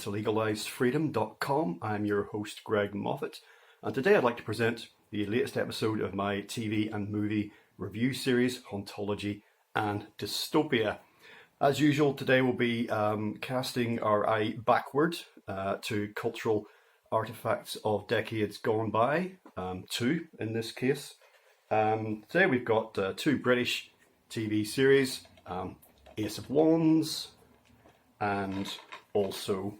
to legalizefreedom.com. I'm your host, Greg Moffitt, and today I'd like to present the latest episode of my TV and movie review series, Hauntology Dystopia. As usual, today we'll be casting our eye backward to cultural artifacts of decades gone by, two in this case. Today we've got two British TV series, Ace of Wands and also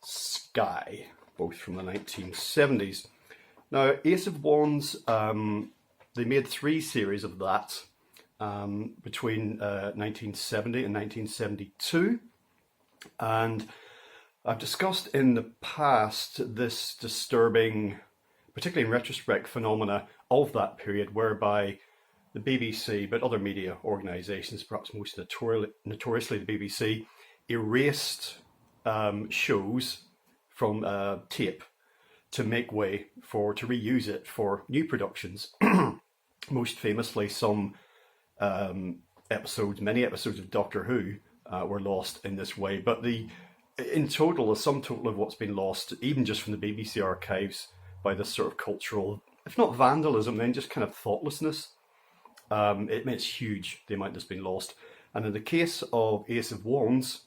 Sky, both from the 1970s. Now, Ace of Wands, they made three series of that between 1970 and 1972. And I've discussed in the past this disturbing, particularly in retrospect, phenomena of that period whereby the BBC, but other media organisations, perhaps most notoriously the BBC, erased shows from tape to make way to reuse it for new productions. Most famously, some many episodes of Doctor Who were lost in this way. But the sum total of what's been lost, even just from the BBC archives, by this sort of cultural, if not vandalism, then just kind of thoughtlessness, it's huge, the amount that's been lost. And in the case of Ace of Wands,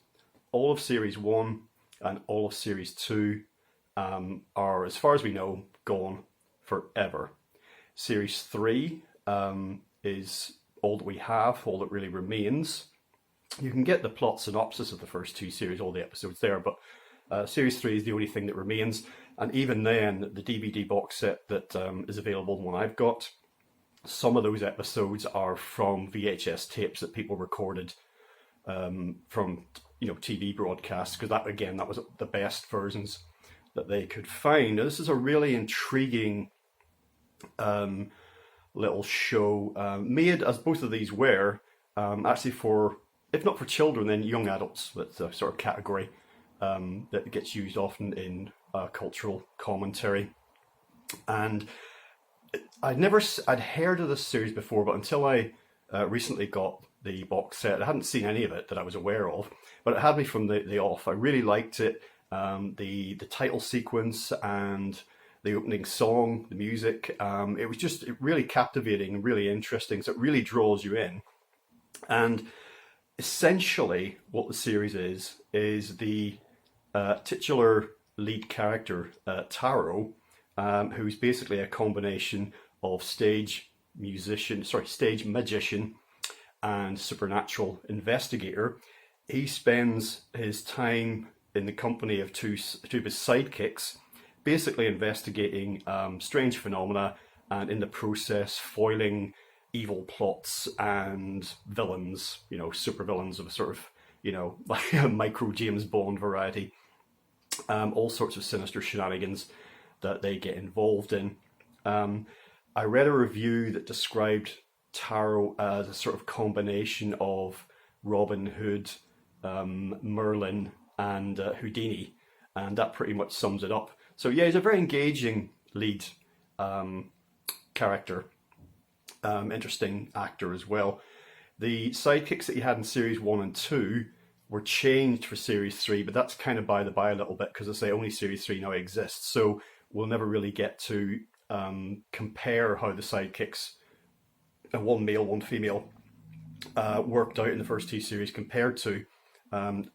all of Series 1 and all of Series 2 are, as far as we know, gone forever. Series 3 is all that we have, all that really remains. You can get the plot synopsis of the first two series, all the episodes there, but Series 3 is the only thing that remains. And even then, the DVD box set that is available, the one I've got, some of those episodes are from VHS tapes that people recorded from TV broadcasts, because that was the best versions that they could find. Now, this is a really intriguing little show, made, as both of these were, actually for, if not for children, then young adults. That's a sort of category that gets used often in cultural commentary. And I'd heard of this series before, but until I recently got the box set, I hadn't seen any of it that I was aware of, but it had me from the off. I really liked it. The title sequence and the opening song, the music, it was just really captivating and really interesting. So it really draws you in. And essentially what the series is the titular lead character, Taro, who's basically a combination of stage magician and supernatural investigator. He spends his time in the company of two of his sidekicks, basically investigating strange phenomena and in the process foiling evil plots and villains, super villains of a sort of, like a micro James Bond variety. All sorts of sinister shenanigans that they get involved in. I read a review that described Taro as a sort of combination of Robin Hood, Merlin, and Houdini, and that pretty much sums it up. So yeah, he's a very engaging lead character, interesting actor as well. The sidekicks that he had in Series 1 and 2 were changed for Series 3, but that's kind of by the by a little bit, because I say only Series 3 now exists, so we'll never really get to compare how the sidekicks, one male, one female, worked out in the first two series compared to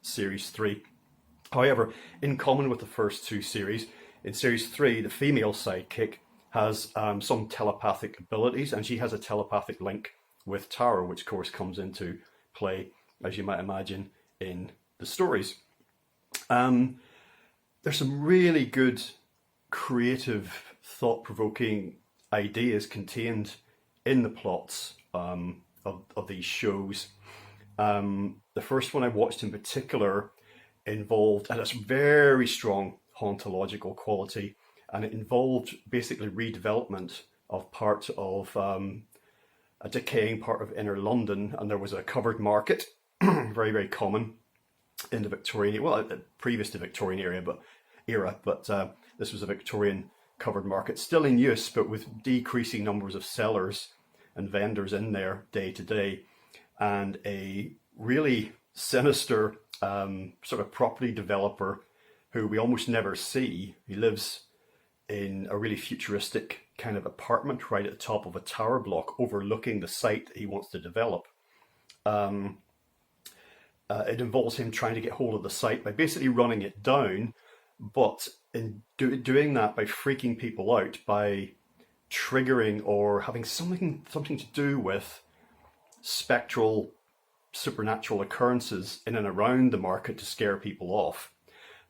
Series 3. However, in common with the first two series, in Series 3, the female sidekick has some telepathic abilities, and she has a telepathic link with Taro, which of course comes into play, as you might imagine, in the stories. There's some really good, creative, thought-provoking ideas contained in the plots of these shows. The first one I watched in particular involved, and it's very strong hauntological quality, and it involved basically redevelopment of part of a decaying part of inner London, and there was a covered market, very, very common in the Victorian, previous to Victorian era, but this was a Victorian covered market, still in use, but with decreasing numbers of sellers and vendors in there day to day, and a really sinister sort of property developer who we almost never see. He lives in a really futuristic kind of apartment right at the top of a tower block overlooking the site that he wants to develop. It involves him trying to get hold of the site by basically running it down, but in doing that by freaking people out, by triggering or having something to do with spectral supernatural occurrences in and around the market to scare people off.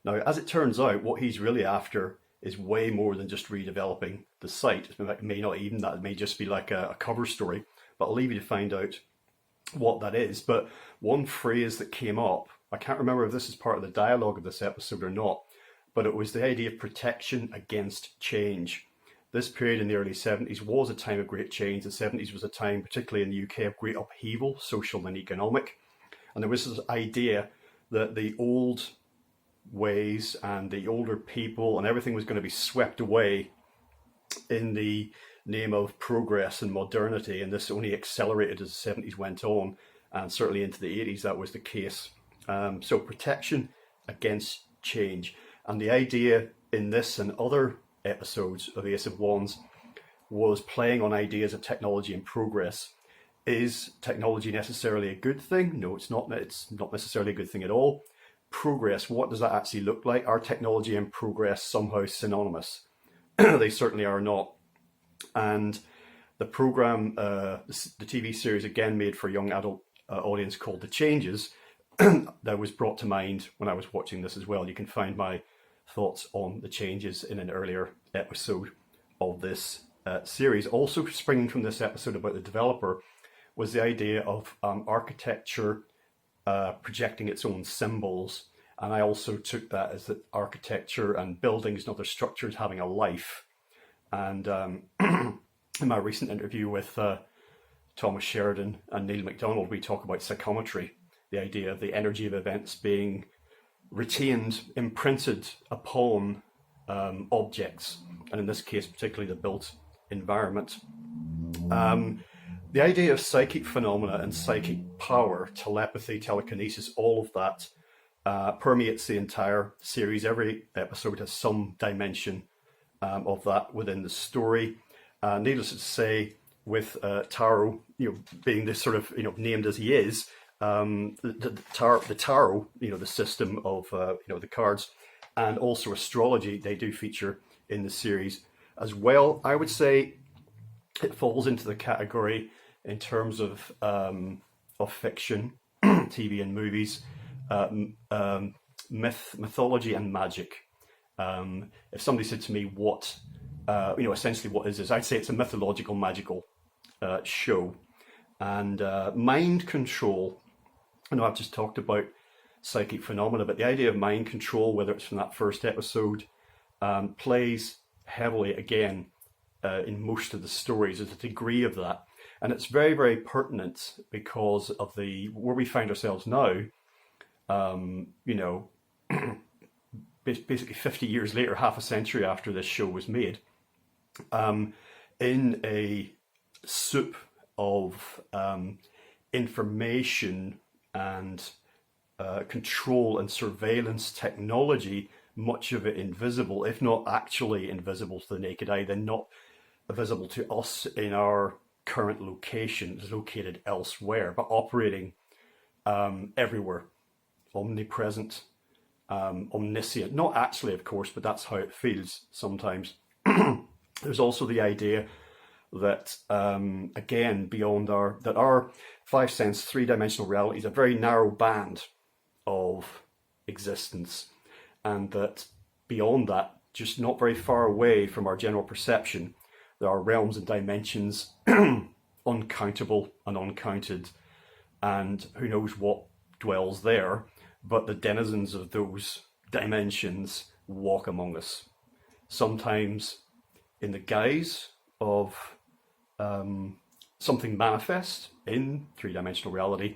Now, as it turns out, what he's really after is way more than just redeveloping the site. It may not even that, it may just be like a cover story, but I'll leave you to find out what that is. But one phrase that came up, I can't remember if this is part of the dialogue of this episode or not, but it was the idea of protection against change. This period in the early 70s was a time of great change. The 70s was a time, particularly in the UK, of great upheaval, social and economic. And there was this idea that the old ways and the older people and everything was going to be swept away in the name of progress and modernity. And this only accelerated as the 70s went on. And certainly into the 80s, that was the case. So protection against change. And the idea in this and other episodes of Ace of Wands was playing on ideas of technology and progress. Is technology necessarily a good thing? No, it's not. It's not necessarily a good thing at all. Progress, what does that actually look like? Are technology and progress somehow synonymous? They certainly are not. And the program, the TV series, again made for a young adult audience, called The Changes, that was brought to mind when I was watching this as well. You can find my thoughts on The Changes in an earlier episode of this series. Also springing from this episode about the developer was the idea of architecture projecting its own symbols. And I also took that as that architecture and buildings and other structures having a life. And in my recent interview with Thomas Sheridan and Neil MacDonald, we talk about psychometry, the idea of the energy of events being retained, imprinted upon objects, and in this case, particularly the built environment. The idea of psychic phenomena and psychic power, telepathy, telekinesis, all of that permeates the entire series. Every episode has some dimension of that within the story. Needless to say, with Tarot, being this sort of named as he is, the tarot, the system of the cards, and also astrology, they do feature in the series as well. I would say it falls into the category in terms of fiction, TV and movies, mythology and magic. If somebody said to me what, essentially what is this, I'd say it's a mythological, magical show. And mind control, I know I've just talked about psychic phenomena, but the idea of mind control, whether it's from that first episode, plays heavily again in most of the stories. There's a degree of that. And it's very, very pertinent because of where we find ourselves now, basically 50 years later, half a century after this show was made, in a soup of information and control and surveillance technology, much of it invisible, if not actually invisible to the naked eye, then not visible to us in our current location, is located elsewhere, but operating everywhere, omnipresent, omniscient. Not actually, of course, but that's how it feels sometimes. There's also the idea that, again, beyond our five sense, three-dimensional reality is a very narrow band of existence, and that beyond that, just not very far away from our general perception, there are realms and dimensions uncountable and uncounted, and who knows what dwells there, but the denizens of those dimensions walk among us, sometimes in the guise of something manifest in three-dimensional reality,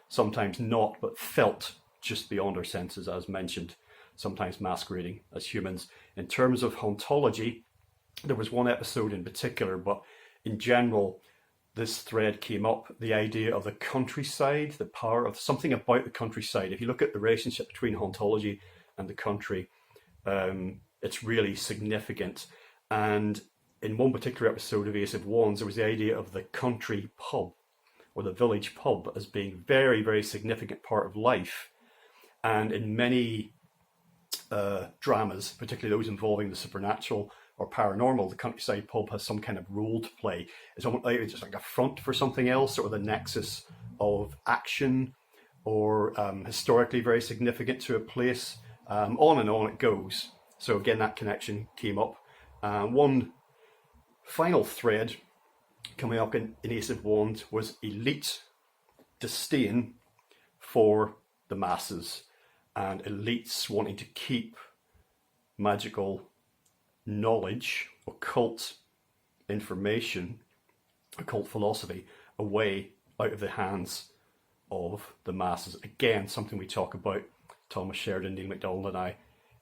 sometimes not, but felt just beyond our senses, as mentioned, sometimes masquerading as humans. In terms of hauntology, there was one episode in particular, but in general, this thread came up, the idea of the countryside, the power of something about the countryside. If you look at the relationship between hauntology and the country, it's really significant. And in one particular episode of Ace of Wands, there was the idea of the country pub or the village pub as being very, very significant part of life. And in many dramas, particularly those involving the supernatural or paranormal, the countryside pub has some kind of role to play. It's almost like it's just like a front for something else, or the nexus of action, or historically very significant to a place. On and on it goes. So again, that connection came up. One final thread coming up in Ace of Wands was elite disdain for the masses, and elites wanting to keep magical knowledge, occult information, occult philosophy away out of the hands of the masses. Again, something we talk about, Thomas Sheridan, Neil MacDonald and I,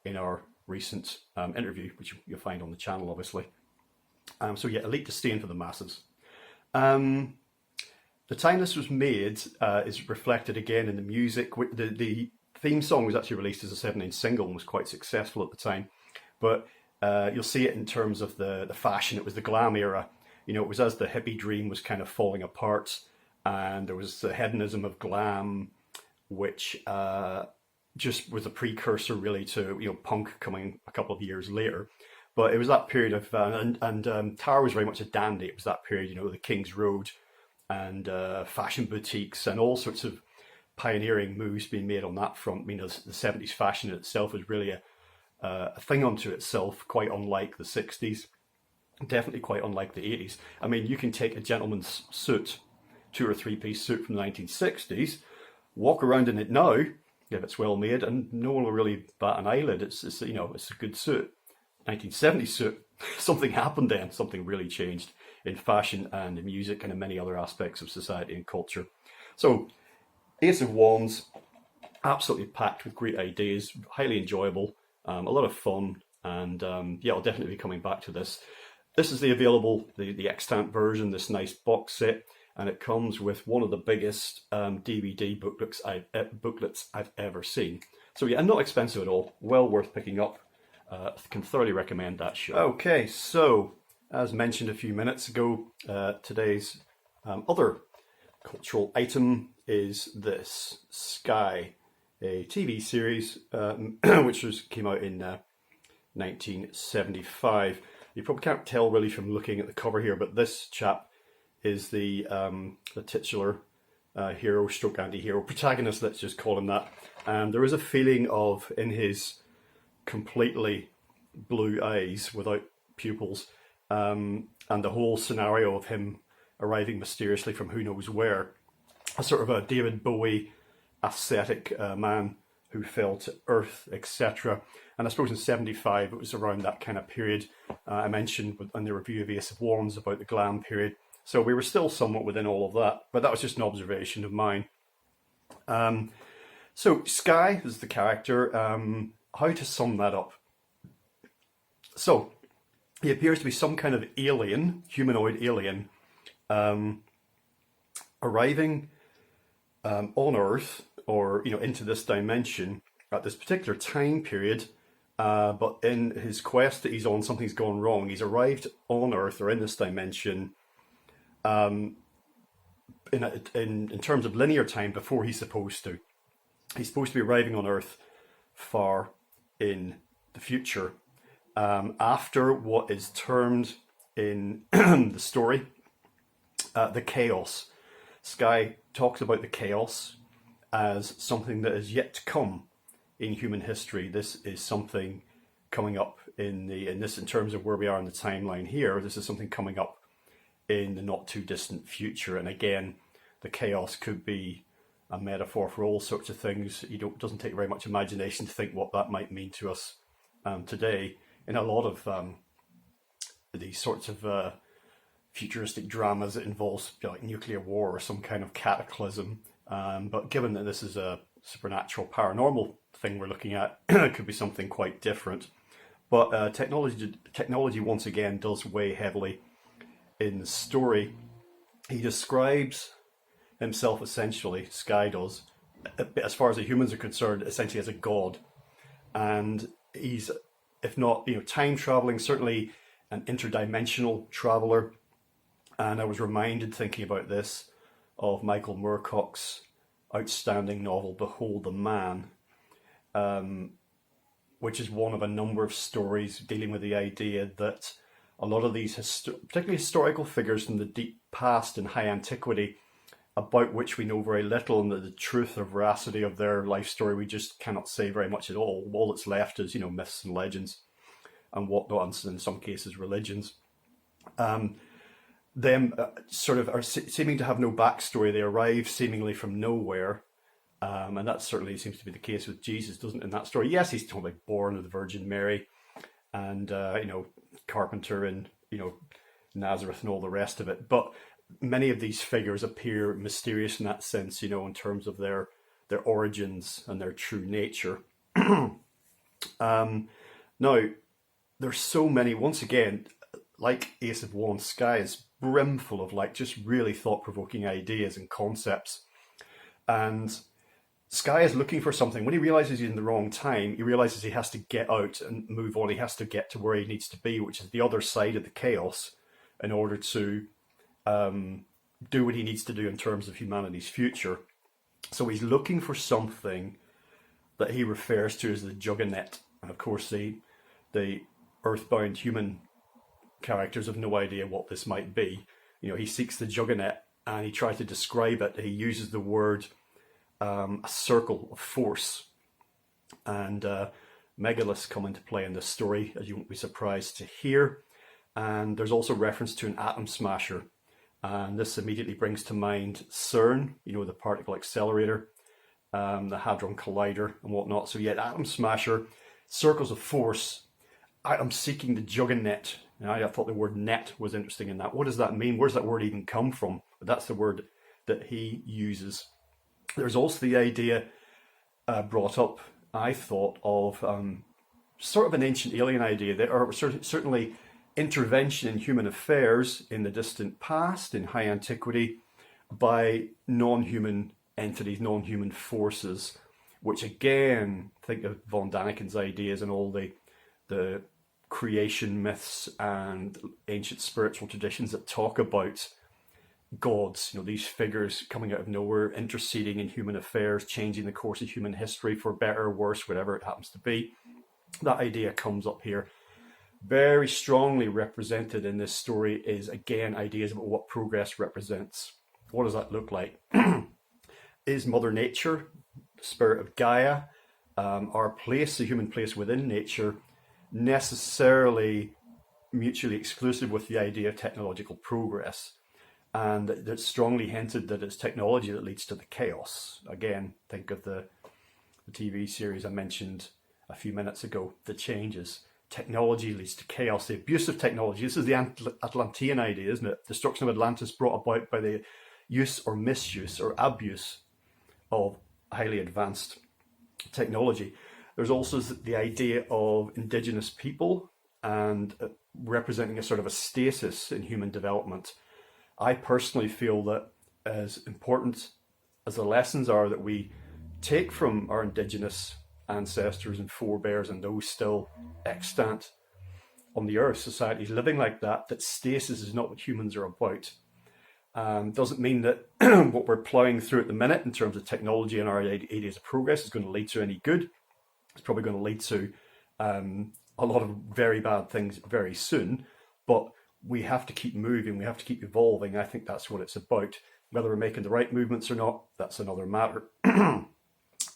in our recent interview, which you'll find on the channel, obviously. So yeah, elite disdain for the masses. The time this was made is reflected again in the music. The theme song was actually released as a 7-inch single and was quite successful at the time. But you'll see it in terms of the fashion. It was the glam era. You know, it was as the hippie dream was kind of falling apart, and there was the hedonism of glam, which just was a precursor really to, you know, punk coming a couple of years later. But it was that period of, and Tower was very much a dandy. It was that period, you know, the King's Road and fashion boutiques and all sorts of pioneering moves being made on that front. I mean, the 70s fashion itself was really a thing unto itself, quite unlike the 60s, definitely quite unlike the 80s. I mean, you can take a gentleman's suit, 2 or 3-piece suit from the 1960s, walk around in it now, if it's well made, and no one will really bat an eyelid. It's you know, it's a good suit. 1970s suit, something happened then, something really changed in fashion and in music and in many other aspects of society and culture. So, Ace of Wands, absolutely packed with great ideas, highly enjoyable, a lot of fun, and yeah, I'll definitely be coming back to this. This is the available, the extant version, this nice box set, and it comes with one of the biggest DVD booklets I've ever seen. So yeah, and not expensive at all, well worth picking up. Can thoroughly recommend that show. Okay, so as mentioned a few minutes ago, today's other cultural item is this Sky, a TV series which came out in 1975. You probably can't tell really from looking at the cover here, but this chap is the titular hero, stroke anti-hero, protagonist, let's just call him that. And there is a feeling of, in his completely blue eyes without pupils, and the whole scenario of him arriving mysteriously from who knows where, a sort of a David Bowie ascetic man who fell to earth, etc. And I suppose in 75 it was around that kind of period. I mentioned in the review of Ace of Wands about the glam period, so we were still somewhat within all of that, but that was just an observation of mine. So Sky is the character. How to sum that up? So he appears to be some kind of alien, humanoid alien, arriving on Earth, or you know, into this dimension at this particular time period. But in his quest that he's on, something's gone wrong. He's arrived on Earth or in this dimension in terms of linear time before he's supposed to. He's supposed to be arriving on Earth far in the future, after what is termed in the story the chaos. Sky talks about the chaos as something that is yet to come in human history. This is something coming up in terms of where we are in the timeline here. This is something coming up in the not too distant future. And again, the chaos could be a metaphor for all sorts of things. It doesn't take very much imagination to think what that might mean to us today in a lot of these sorts of futuristic dramas that involves like nuclear war or some kind of cataclysm. But given that this is a supernatural, paranormal thing we're looking at, it could be something quite different. But technology once again does weigh heavily in the story. he describes himself essentially, Sky does, as far as the humans are concerned, essentially as a god. And he's, if not, time traveling, certainly an interdimensional traveler. And I was reminded, thinking about this, of Michael Moorcock's outstanding novel, Behold the Man, which is one of a number of stories dealing with the idea that a lot of these, particularly historical figures from the deep past and high antiquity, about which we know very little, and the truth or veracity of their life story, we just cannot say very much at all. All that's left is, myths and legends and whatnot, and in some cases religions. Them sort of are seeming to have no backstory. They arrive seemingly from nowhere. And that certainly seems to be the case with Jesus, doesn't it, in that story? Yes, he's totally born of the Virgin Mary and, carpenter and, Nazareth and all the rest of it. But many of these figures appear mysterious in that sense, in terms of their origins and their true nature. Now, there's so many, once again, like Ace of Wands, Sky is brimful of just really thought-provoking ideas and concepts. And Sky is looking for something. When he realizes he's in the wrong time, he realizes he has to get out and move on. He has to get to where he needs to be, which is the other side of the chaos, in order to do what he needs to do in terms of humanity's future. So he's looking for something that he refers to as the Juggernaut. And of course, the earthbound human characters have no idea what this might be. He seeks the Juggernaut and he tries to describe it. He uses the word a circle of force. And megaliths come into play in this story, as you won't be surprised to hear. And there's also reference to an atom smasher. And this immediately brings to mind CERN, the particle accelerator, the Hadron Collider and whatnot. So yeah, atom smasher, circles of force. I'm seeking the Juggernaut. I thought the word net was interesting in that. What does that mean? Where does that word even come from? But that's the word that he uses. There's also the idea brought up, I thought, of sort of an ancient alien idea, that, or certainly intervention in human affairs in the distant past, in high antiquity, by non-human entities, non-human forces, which again, think of von Daniken's ideas and all the creation myths and ancient spiritual traditions that talk about gods, these figures coming out of nowhere, interceding in human affairs, changing the course of human history for better or worse, whatever it happens to be. That idea comes up here. Very strongly represented in this story is, again, ideas about what progress represents. What does that look like? Is Mother Nature, the spirit of Gaia, our place, the human place within nature, necessarily mutually exclusive with the idea of technological progress? And it's strongly hinted that it's technology that leads to the chaos. Again, think of the TV series I mentioned a few minutes ago, The Changes. Technology leads to chaos, the abuse of technology. This is the Atlantean idea, isn't it? Destruction of Atlantis brought about by the use or misuse or abuse of highly advanced technology. There's also the idea of indigenous people and representing a sort of a stasis in human development. I personally feel that as important as the lessons are that we take from our indigenous ancestors and forebears and those still extant on the earth, societies living like that, that stasis is not what humans are about. Doesn't mean that what we're ploughing through at the minute in terms of technology and our ideas of progress is going to lead to any good. It's probably going to lead to a lot of very bad things very soon, but we have to keep moving, we have to keep evolving. I think that's what it's about. Whether we're making the right movements or not, that's another matter.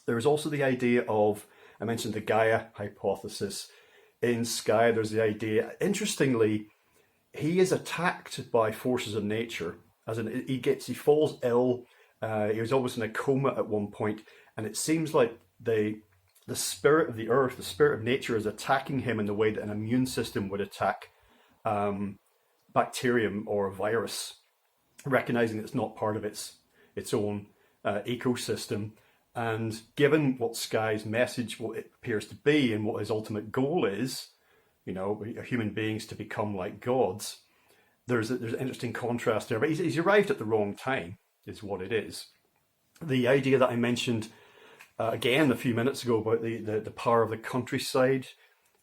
There's also the idea of, I mentioned the Gaia hypothesis. In Sky, there's the idea, interestingly, he is attacked by forces of nature. As in, he falls ill. He was almost in a coma at one point, and it seems like the spirit of the earth, the spirit of nature, is attacking him in the way that an immune system would attack bacterium or a virus, recognizing it's not part of its own ecosystem. And given what Sky's message, what it appears to be, and what his ultimate goal is, human beings to become like gods, there's an interesting contrast there. But he's arrived at the wrong time, is what it is. The idea that I mentioned again a few minutes ago about the power of the countryside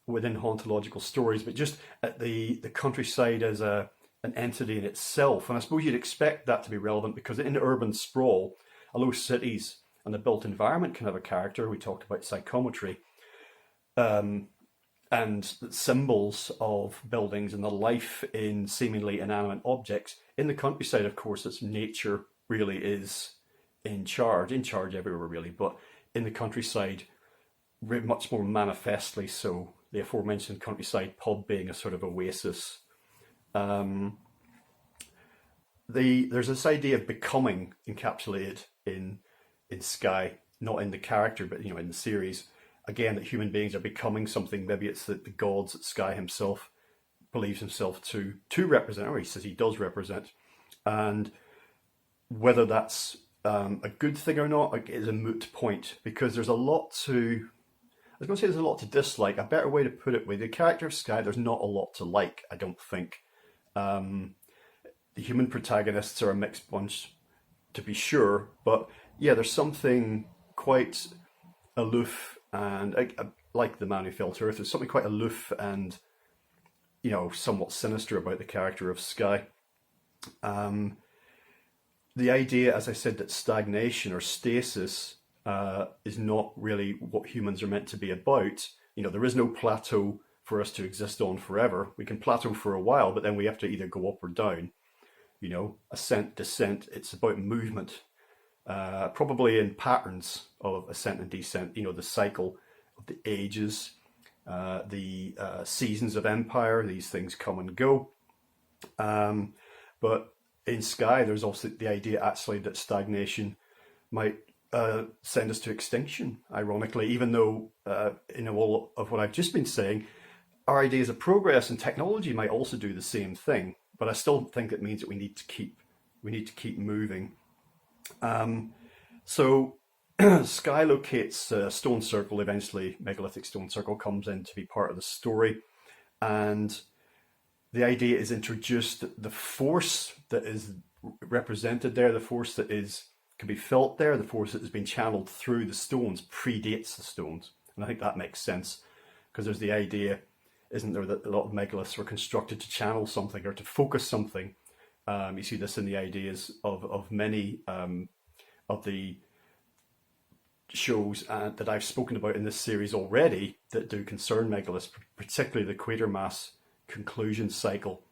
within hauntological stories, but just at the countryside as an entity in itself. And I suppose you'd expect that to be relevant because in urban sprawl, although cities and the built environment can have a character, we talked about psychometry, and symbols of buildings and the life in seemingly inanimate objects. In the countryside, of course, it's nature really is in charge everywhere really, but in the countryside, much more manifestly so. The aforementioned countryside pub being a sort of oasis. There's this idea of becoming encapsulated in Sky, not in the character, but in the series. Again, that human beings are becoming something. Maybe it's the gods that Sky himself believes himself to represent, or he says he does represent. And whether that's a good thing or not is a moot point, because there's a lot to... I was going to say there's a lot to dislike. A better way to put it, with the character of Sky, there's not a lot to like, I don't think. The human protagonists are a mixed bunch, to be sure, but yeah, there's something quite aloof, and like the Man Who Fell to Earth, there's something quite aloof and, somewhat sinister about the character of Sky. The idea, as I said, that stagnation or stasis is not really what humans are meant to be about. There is no plateau for us to exist on forever. We can plateau for a while, but then we have to either go up or down. Ascent, descent, it's about movement. Probably in patterns of ascent and descent, the cycle of the ages, the seasons of empire, these things come and go. But in Sky, there's also the idea actually that stagnation might send us to extinction, ironically, even though in all of what I've just been saying, our ideas of progress and technology might also do the same thing. But I still think it means that we need to keep moving. So Sky locates Stone Circle. Eventually, megalithic Stone Circle comes in to be part of the story, and the idea is introduced that the force that is represented there, the force that can be felt there, the force that has been channeled through the stones predates the stones. And I think that makes sense, because there's the idea, isn't there, that a lot of megaliths were constructed to channel something or to focus something. You see this in the ideas of many of the shows that I've spoken about in this series already that do concern megaliths, particularly the Quatermass conclusion cycle,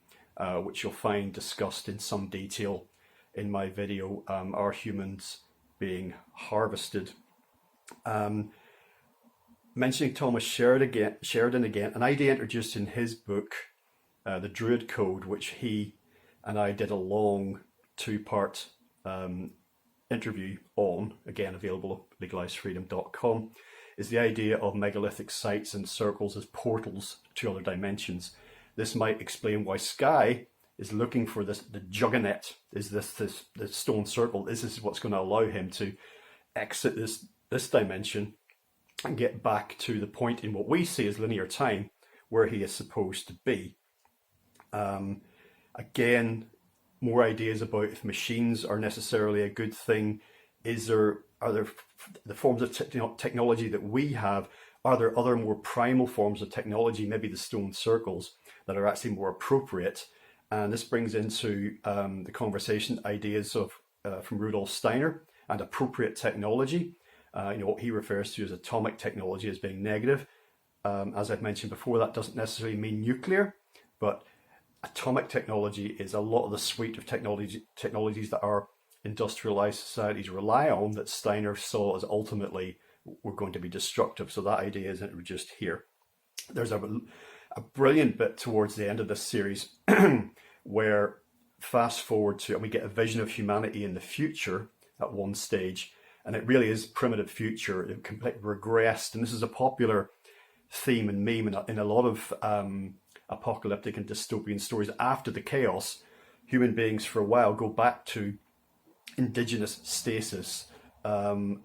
which you'll find discussed in some detail in my video, Are Humans Being Harvested? Mentioning Thomas Sheridan again, an idea introduced in his book, The Druid Code, which he and I did a long two-part interview on, again available at legalizedfreedom.com, is the idea of megalithic sites and circles as portals to other dimensions. This might explain why Sky is looking for the juggernaut, is the stone circle. This is what's going to allow him to exit this dimension and get back to the point in what we see as linear time where he is supposed to be. Again, more ideas about if machines are necessarily a good thing. Are there the forms of technology that we have? Are there other more primal forms of technology, maybe the stone circles, that are actually more appropriate? And this brings into the conversation ideas of from Rudolf Steiner and appropriate technology. What he refers to as atomic technology as being negative. As I've mentioned before, that doesn't necessarily mean nuclear, but atomic technology is a lot of the suite of technologies that our industrialized societies rely on, that Steiner saw as ultimately were going to be destructive. So that idea is introduced here. There's a brilliant bit towards the end of this series where fast forward to, and we get a vision of humanity in the future at one stage, and it really is primitive future. It completely regressed, and this is a popular theme and meme in a lot of apocalyptic and dystopian stories. After the chaos, human beings for a while go back to indigenous stasis,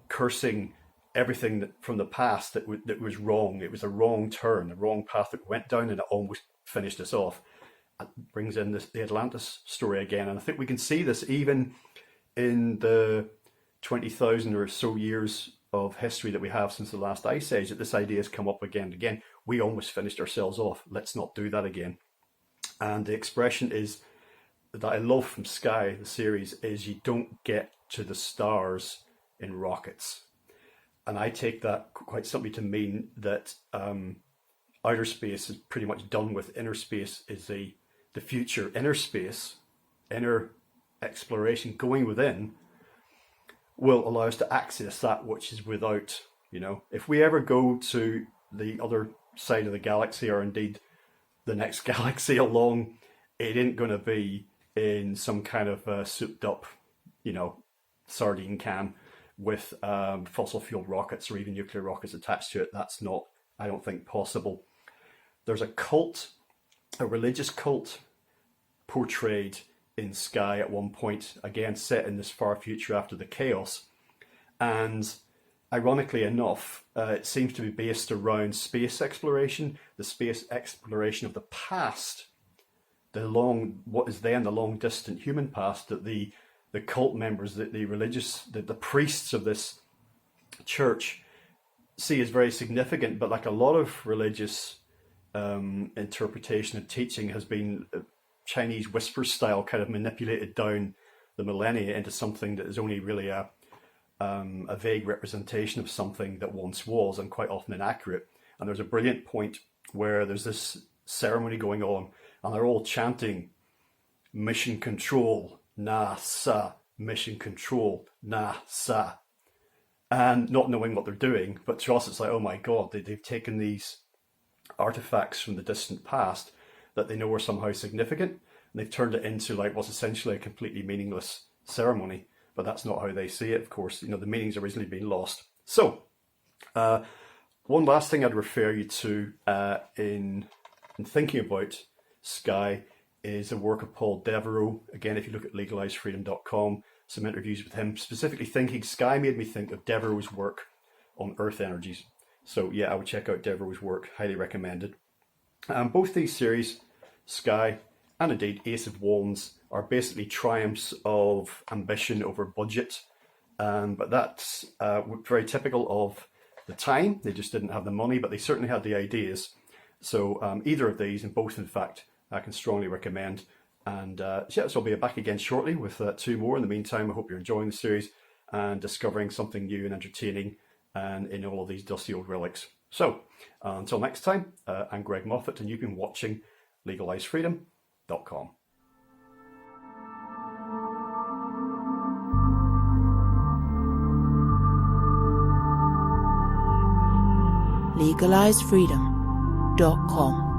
cursing everything from the past that was wrong. It was a wrong turn, a wrong path that went down, and it almost finished us off. brings in the Atlantis story again. And I think we can see this even in the 20,000 or so years of history that we have since the last ice age, that this idea has come up again and again. We almost finished ourselves off. Let's not do that again. And the expression is that I love from Sky, the series, is you don't get to the stars in rockets. And I take that quite simply to mean that outer space is pretty much done with. Inner space is the future. Inner space, inner exploration, going within, will allow us to access that which is without. If we ever go to the other side of the galaxy, or indeed the next galaxy along, it ain't going to be in some kind of souped up, sardine can with fossil fuel rockets or even nuclear rockets attached to it. That's not, I don't think, possible. There's a cult, a religious cult portrayed in Sky at one point, again set in this far future after the chaos. And ironically enough, it seems to be based around space exploration, the space exploration of the past, what is then the long distant human past, that the cult members, the religious, the priests of this church see as very significant. But like a lot of religious interpretation and teaching has been Chinese whisper style, kind of manipulated down the millennia into something that is only really a vague representation of something that once was, and quite often inaccurate. And there's a brilliant point where there's this ceremony going on and they're all chanting mission control, NASA, mission control, NASA, and not knowing what they're doing. But to us it's like, oh my God, they've taken these artifacts from the distant past that they know are somehow significant, and they've turned it into like what's essentially a completely meaningless ceremony. But that's not how they see it, of course. The meaning's originally been lost. So, one last thing I'd refer you to in thinking about Sky is the work of Paul Devereaux. Again, if you look at legalizefreedom.com, some interviews with him, specifically thinking, Sky made me think of Devereaux's work on Earth energies. So yeah, I would check out Devereaux's work, highly recommended. Both these series, Sky and indeed Ace of Wands, are basically triumphs of ambition over budget. But that's very typical of the time. They just didn't have the money, but they certainly had the ideas. So either of these, and both in fact, I can strongly recommend. And so I'll be back again shortly with 2 more. In the meantime, I hope you're enjoying the series and discovering something new and entertaining and in all of these dusty old relics. So until next time, I'm Greg Moffitt, and you've been watching legalizefreedom.com. legalizefreedom.com